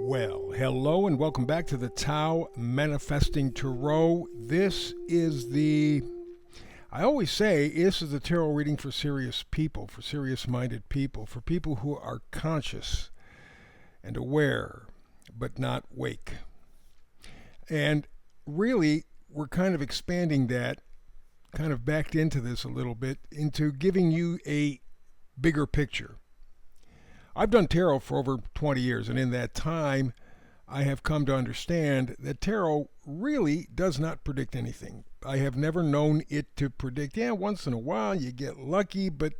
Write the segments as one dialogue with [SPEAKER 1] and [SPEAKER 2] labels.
[SPEAKER 1] Well, hello and welcome back to the Tao Manifesting Tarot. I always say, this is the tarot reading for serious people, for serious minded people, for people who are conscious and aware, but not wake. And really, we're kind of expanding that, kind of backed into this a little bit, into giving you a bigger picture. I've done tarot for over 20 years, and in that time, I have come to understand that tarot really does not predict anything. I have never known it to predict. Yeah, once in a while you get lucky, but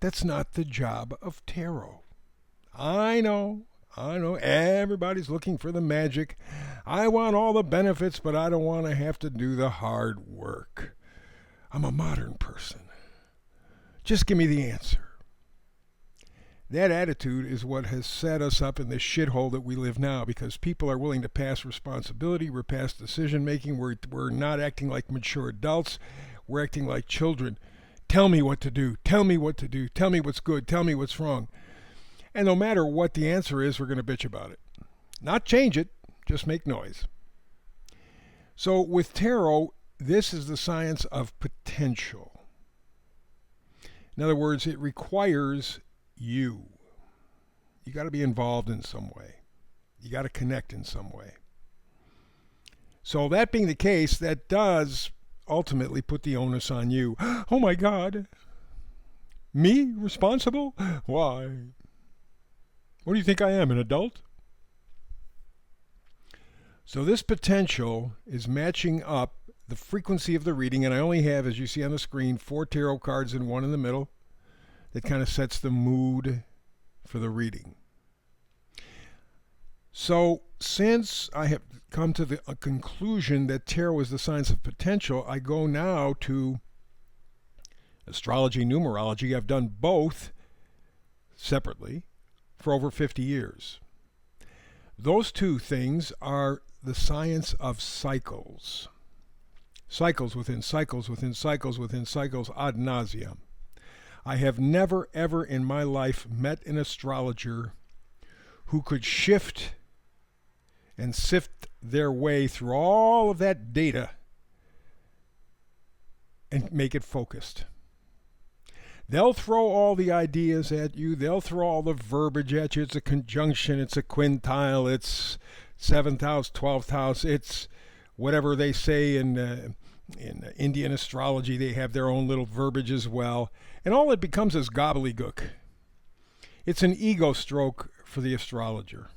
[SPEAKER 1] that's not the job of tarot. I know, everybody's looking for the magic. I want all the benefits, but I don't want to have to do the hard work. I'm a modern person. Just give me the answer. That attitude is what has set us up in this shithole that we live now, because people are willing to pass responsibility, we're past decision making, we're not acting like mature adults, we're acting like children. Tell me what to do, tell me what to do, tell me what's good, tell me what's wrong. And no matter what the answer is, we're going to bitch about it. Not change it, just make noise. So with tarot, this is the science of potential. In other words, it requires you got to be involved in some way. You got to connect in some way. So that being the case, that does ultimately put the onus on you. Oh my God. Me responsible? Why? What do you think I am, an adult? So this potential is matching up the frequency of the reading, and I only have, as you see on the screen, 4 tarot cards and one in the middle. That kind of sets the mood for the reading. So, since I have come to the conclusion that tarot is the science of potential, I go now to astrology, numerology. I've done both separately for over 50 years. Those two things are the science of cycles. Cycles within cycles within cycles within cycles ad nauseam. I have never, ever in my life met an astrologer who could shift and sift their way through all of that data and make it focused. They'll throw all the ideas at you. They'll throw all the verbiage at you. It's a conjunction. It's a quintile. It's 7th house, 12th house. It's whatever they say in Indian astrology. They have their own little verbiage as well. And all it becomes is gobbledygook. It's an ego stroke for the astrologer.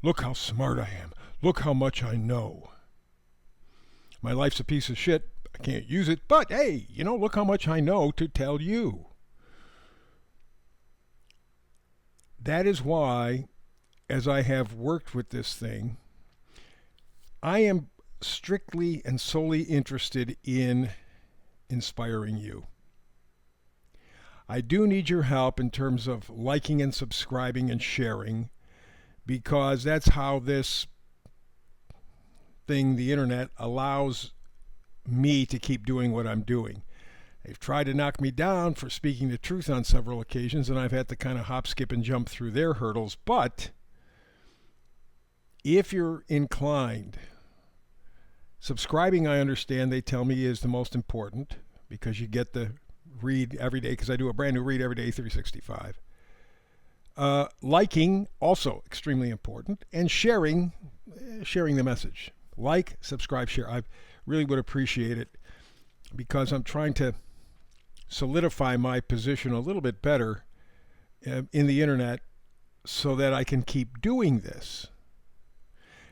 [SPEAKER 1] Look how smart I am. Look how much I know. My life's a piece of shit. I can't use it. But hey, look how much I know to tell you. That is why, as I have worked with this thing, I am strictly and solely interested in inspiring you. I do need your help in terms of liking and subscribing and sharing, because that's how this thing, the internet, allows me to keep doing what I'm doing. They've tried to knock me down for speaking the truth on several occasions, and I've had to kind of hop, skip, and jump through their hurdles. But if you're inclined, subscribing, I understand they tell me, is the most important, because you get the read every day, because I do a brand new read every day, 365. Liking, also extremely important, and sharing the message. Like, subscribe, share. I really would appreciate it, because I'm trying to solidify my position a little bit better in the internet so that I can keep doing this.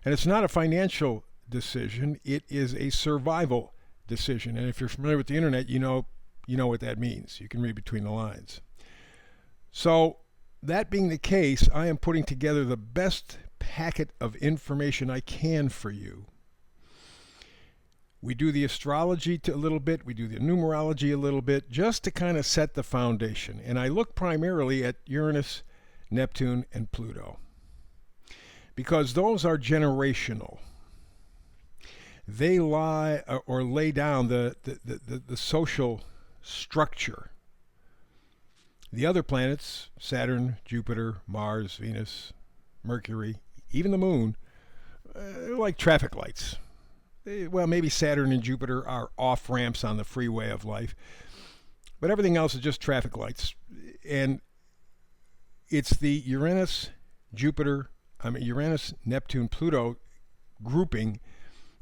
[SPEAKER 1] And it's not a financial decision, it is a survival decision. And if you're familiar with the internet, you know what that means. You can read between the lines. So, that being the case, I am putting together the best packet of information I can for you. We do the astrology a little bit, we do the numerology a little bit, just to kind of set the foundation. And I look primarily at Uranus, Neptune, and Pluto, because those are generational. They lie or lay down the social structure The other planets, Saturn, Jupiter, Mars, Venus, Mercury, even the moon, they're like traffic lights. Well, maybe Saturn and Jupiter are off ramps on the freeway of life, but everything else is just traffic lights. And it's the Uranus, Neptune, Pluto grouping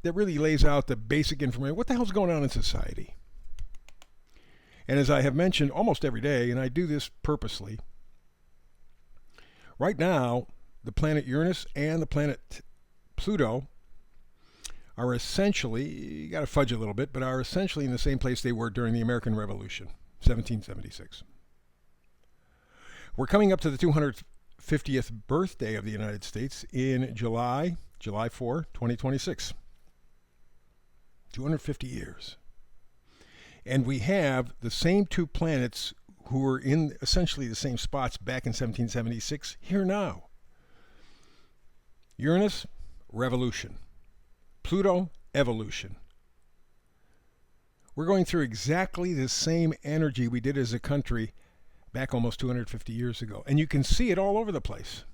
[SPEAKER 1] that really lays out the basic information. What the hell's going on in society? And as I have mentioned almost every day, and I do this purposely, right now, the planet Uranus and the planet Pluto are essentially, you got to fudge a little bit, but are essentially in the same place they were during the American Revolution, 1776. We're coming up to the 250th birthday of the United States in July 4, 2026. 250 years. And we have the same two planets who were in essentially the same spots back in 1776 here now. Uranus, revolution. Pluto, evolution. We're going through exactly the same energy we did as a country back almost 250 years ago. And you can see it all over the place.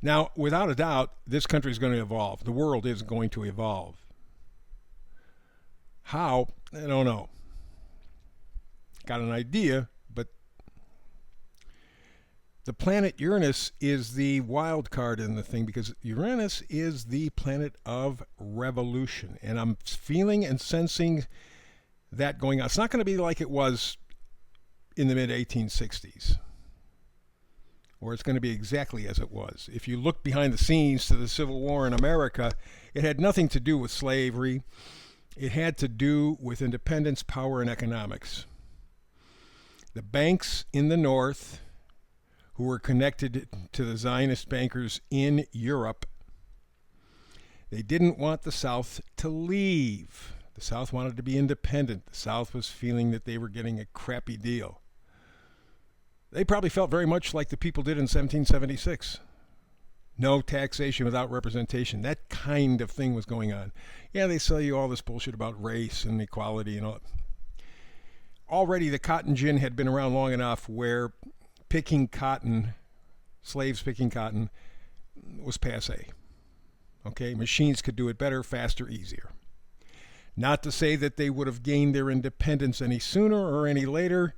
[SPEAKER 1] Now, without a doubt, this country is going to evolve. The world is going to evolve. How? I don't know. Got an idea, but the planet Uranus is the wild card in the thing because Uranus is the planet of revolution. And I'm feeling and sensing that going on. It's not going to be like it was in the mid-1860s, or it's going to be exactly as it was. If you look behind the scenes to the Civil War in America, it had nothing to do with slavery. It had to do with independence, power, and economics. The banks in the North, who were connected to the Zionist bankers in Europe, they didn't want the South to leave. The South wanted to be independent. The South was feeling that they were getting a crappy deal. They probably felt very much like the people did in 1776. No taxation without representation. That kind of thing was going on. Yeah, they sell you all this bullshit about race and equality and all. Already the cotton gin had been around long enough where picking cotton, slaves picking cotton, was passé. Okay, machines could do it better, faster, easier. Not to say that they would have gained their independence any sooner or any later,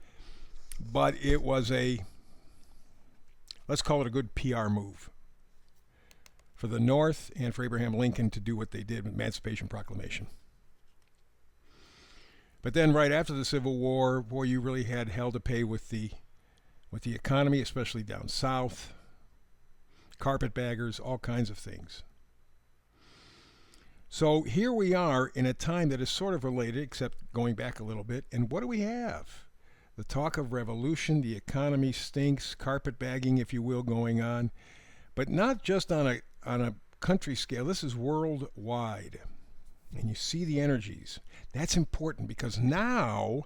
[SPEAKER 1] but it was a, let's call it a good PR move for the North and for Abraham Lincoln to do what they did with Emancipation Proclamation. But then right after the Civil War, boy, you really had hell to pay with the economy, especially down south. Carpetbaggers, all kinds of things. So here we are in a time that is sort of related, except going back a little bit. And what do we have? The talk of revolution, the economy stinks, carpetbagging, if you will, going on. But not just on a country scale. This is worldwide. And you see the energies. That's important because now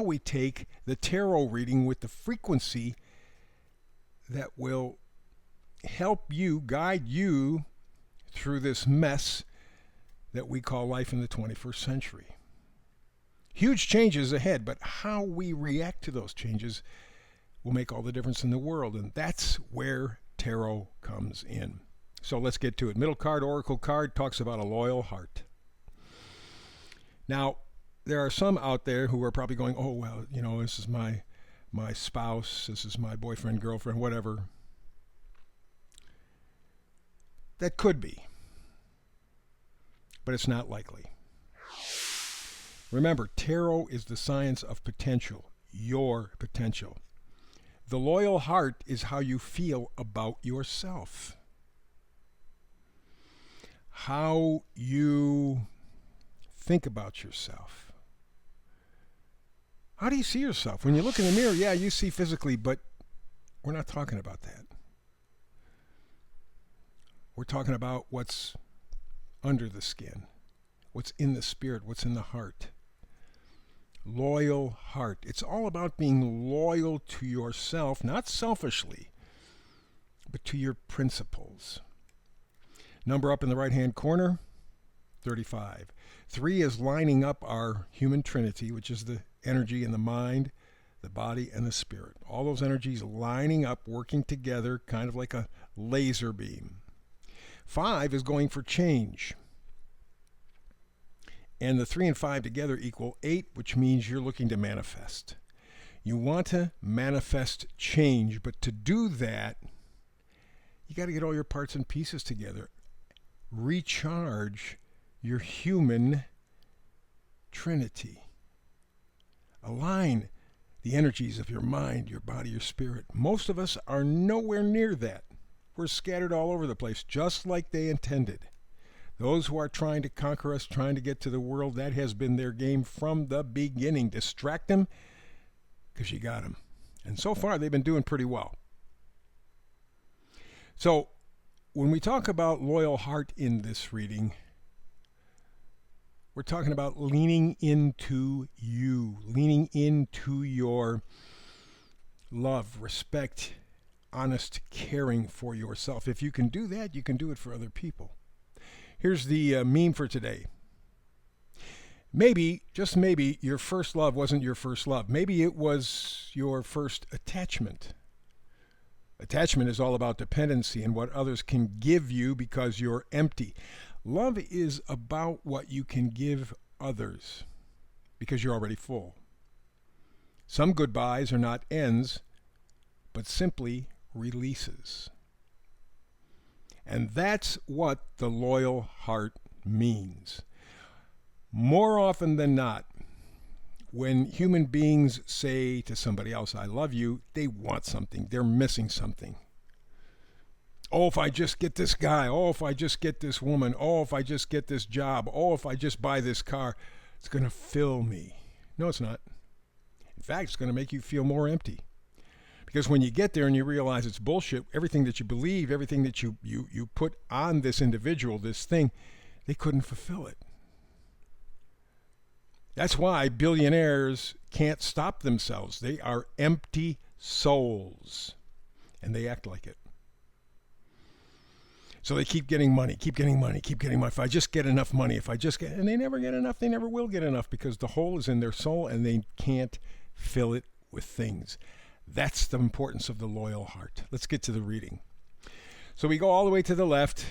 [SPEAKER 1] we take the tarot reading with the frequency that will help you, guide you through this mess that we call life in the 21st century. Huge changes ahead, but how we react to those changes will make all the difference in the world. And that's where tarot comes in. So let's get to it. Middle card, Oracle card, talks about a loyal heart. Now, there are some out there who are probably going, oh, well, you know, this is my spouse, this is my boyfriend, girlfriend, whatever. That could be, but it's not likely. Remember, tarot is the science of potential, your potential. The loyal heart is how you feel about yourself. How you think about yourself. How do you see yourself? When you look in the mirror, yeah, you see physically, but we're not talking about that. We're talking about what's under the skin, what's in the spirit, what's in the heart. Loyal heart. It's all about being loyal to yourself, not selfishly, but to your principles. Number up in the right-hand corner, 35. 3 is lining up our human trinity, which is the energy and the mind, the body, and the spirit. All those energies lining up, working together, kind of like a laser beam. 5 is going for change. And the 3 and 5 together equal 8, which means you're looking to manifest. You want to manifest change, but to do that, you got to get all your parts and pieces together. Recharge your human trinity. Align the energies of your mind, your body, your spirit. Most of us are nowhere near that. We're scattered all over the place, just like they intended. Those who are trying to conquer us, trying to get to the world, that has been their game from the beginning. Distract them, because you got them. And so far, they've been doing pretty well. So, when we talk about loyal heart in this reading, we're talking about leaning into you, leaning into your love, respect, honest caring for yourself. If you can do that, you can do it for other people. Here's the meme for today. Maybe, just maybe, your first love wasn't your first love. Maybe it was your first attachment. Attachment is all about dependency and what others can give you because you're empty. Love is about what you can give others because you're already full. Some goodbyes are not ends, but simply releases. And that's what the loyal heart means. More often than not, when human beings say to somebody else, I love you, they want something. They're missing something. Oh, if I just get this guy. Oh, if I just get this woman. Oh, if I just get this job. Oh, if I just buy this car, it's going to fill me. No, it's not. In fact, it's going to make you feel more empty. Because when you get there and you realize it's bullshit, everything that you believe, everything that you put on this individual, this thing, they couldn't fulfill it. That's why billionaires can't stop themselves. They are empty souls. And they act like it. So they keep getting money, keep getting money, keep getting money. If I just get enough money, and they never get enough, they never will get enough because the hole is in their soul and they can't fill it with things. That's the importance of the loyal heart. Let's get to the reading. So we go all the way to the left.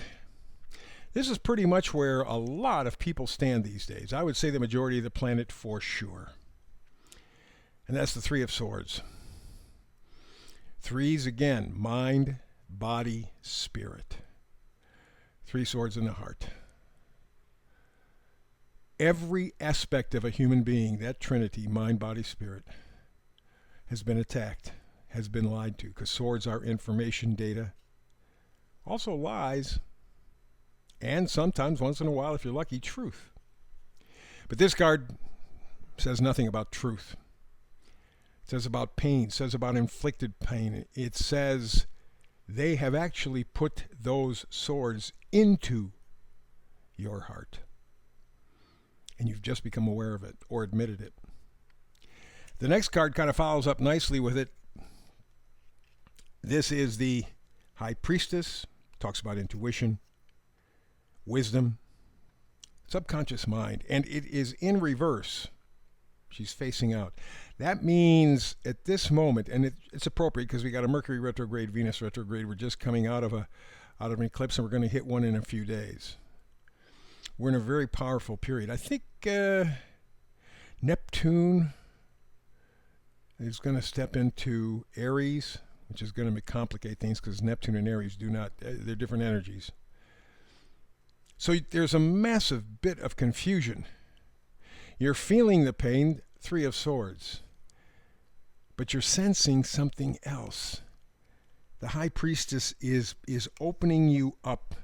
[SPEAKER 1] This is pretty much where a lot of people stand these days. I would say the majority of the planet for sure. And that's the 3 of Swords. 3s again, mind, body, spirit. 3 swords in the heart. Every aspect of a human being, that trinity, mind, body, spirit, has been attacked, has been lied to, because swords are information, data, also lies, and sometimes, once in a while, if you're lucky, truth. But this card says nothing about truth. It says about pain, it says about inflicted pain. It says they have actually put those swords into your heart. And you've just become aware of it or admitted it. The next card kind of follows up nicely with it. This is the High Priestess. Talks about intuition, wisdom, subconscious mind. And it is in reverse. She's facing out. That means at this moment, and it's appropriate because we got a Mercury retrograde, Venus retrograde. We're just coming out of an eclipse, and we're going to hit one in a few days. We're in a very powerful period. I think Neptune is going to step into Aries, which is going to complicate things because Neptune and Aries they're different energies. So there's a massive bit of confusion. You're feeling the pain, 3 of Swords, but you're sensing something else. The High Priestess is opening you up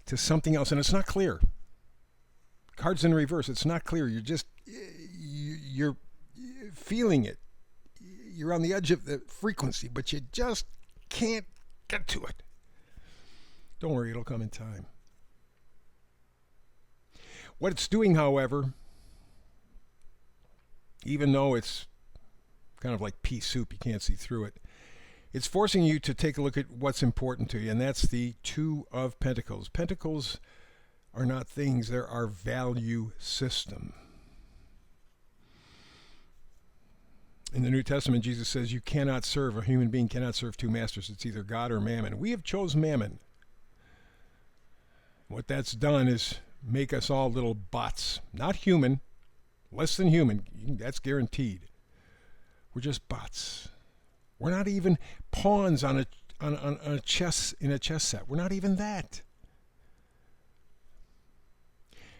[SPEAKER 1] to something else, and it's not clear. Cards in reverse, it's not clear. You're feeling it. You're on the edge of the frequency, but you just can't get to it. Don't worry, it'll come in time. What it's doing, however, even though it's kind of like pea soup, you can't see through it, it's forcing you to take a look at what's important to you, and that's the 2 of Pentacles. Pentacles are not things, they're our value system. In the New Testament, Jesus says a human being cannot serve two masters. It's either God or mammon. We have chosen mammon. What that's done is make us all little bots. Not human, less than human. That's guaranteed. We're just bots. We're not even pawns on a chess set. We're not even that.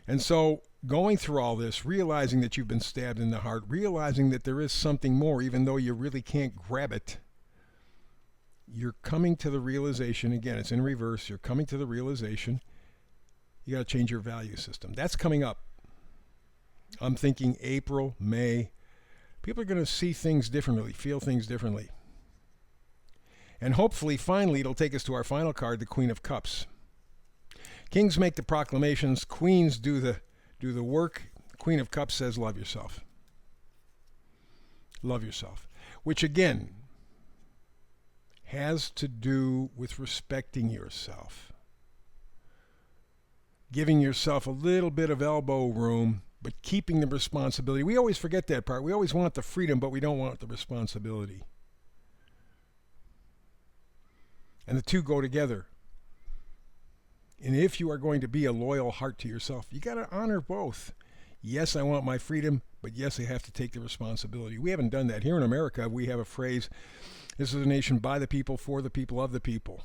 [SPEAKER 1] And so going through all this, realizing that you've been stabbed in the heart, realizing that there is something more, even though you really can't grab it, you're coming to the realization, again, it's in reverse, you're coming to the realization, you got to change your value system. That's coming up. I'm thinking April, May. People are going to see things differently, feel things differently. And hopefully, finally, it'll take us to our final card, the Queen of Cups. Kings make the proclamations, queens do the work. Queen of Cups says, love yourself. Love yourself. Which, again, has to do with respecting yourself. Giving yourself a little bit of elbow room, but keeping the responsibility. We always forget that part. We always want the freedom, but we don't want the responsibility. And the two go together. And if you are going to be a loyal heart to yourself, you got to honor both. Yes, I want my freedom, but yes, I have to take the responsibility. We haven't done that. Here in America, we have a phrase, this is a nation by the people, for the people, of the people.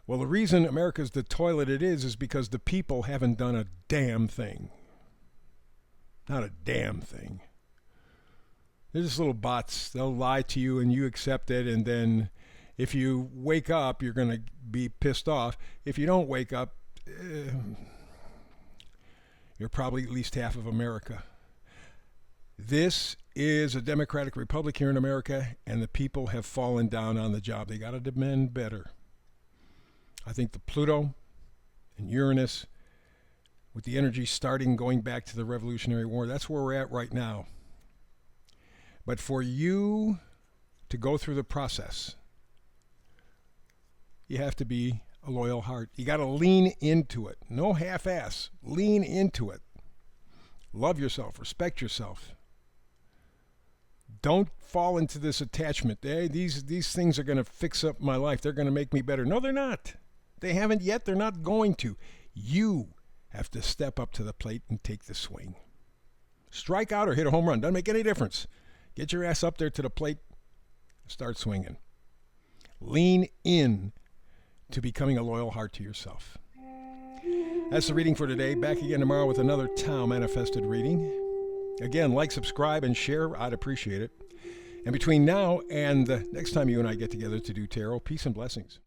[SPEAKER 1] Well, the reason America's the toilet it is because the people haven't done a damn thing. Not a damn thing. They're just little bots. They'll lie to you and you accept it, and then if you wake up, you're going to be pissed off. If you don't wake up, you're probably at least half of America. This is a democratic republic here in America, and the people have fallen down on the job. They got to demand better. I think the Pluto and Uranus, with the energy starting going back to the Revolutionary War, that's where we're at right now. But for you to go through the process, you have to be a loyal heart. You got to lean into it. No half-ass. Lean into it. Love yourself. Respect yourself. Don't fall into this attachment. Hey, these things are going to fix up my life. They're going to make me better. No, they're not. They haven't yet. They're not going to. You have to step up to the plate and take the swing. Strike out or hit a home run. Doesn't make any difference. Get your ass up there to the plate. Start swinging. Lean in to becoming a loyal heart to yourself. That's the reading for today. Back again tomorrow with another Tao Manifested reading. Again, like, subscribe, and share. I'd appreciate it. And between now and the next time you and I get together to do tarot, peace and blessings.